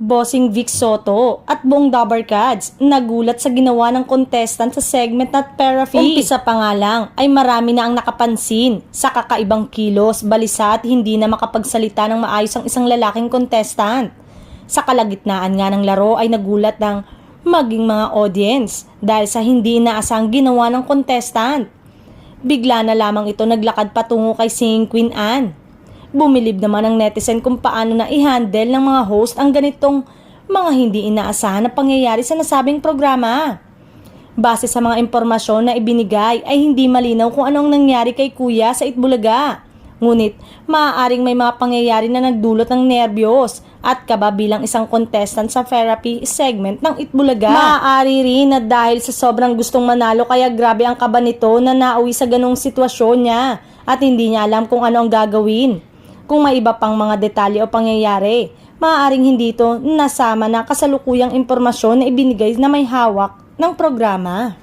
Bossing Vic Soto at buong Dabarkads nagulat sa ginawa ng contestant sa segment na therapy. Umpisa pa nga lang ay marami na ang nakapansin sa kakaibang kilos, balisa at hindi na makapagsalita ng maayos ang isang lalaking contestant. Sa kalagitnaan nga ng laro ay nagulat ng maging mga audience dahil sa hindi inaasang ginawa ng contestant. Bigla na lamang ito naglakad patungo kay Singing Queen Anne. Bumilib naman ang netizen kung paano na i-handle ng mga host ang ganitong mga hindi inaasahan na pangyayari sa nasabing programa. Base sa mga impormasyon na ibinigay ay hindi malinaw kung ano ang nangyari kay Kuya sa Itbulaga. Ngunit maaaring may mga pangyayari na nagdulot ng nerbiyos at kaba bilang isang contestant sa therapy segment ng Itbulaga. Maaari rin na dahil sa sobrang gustong manalo kaya grabe ang kaba nito na nauwi sa ganong sitwasyon niya at hindi niya alam kung ano ang gagawin. Kung may iba pang mga detalye o pangyayari, maaaring hindi ito nasama na kasalukuyang impormasyon na ibinigay na may hawak ng programa.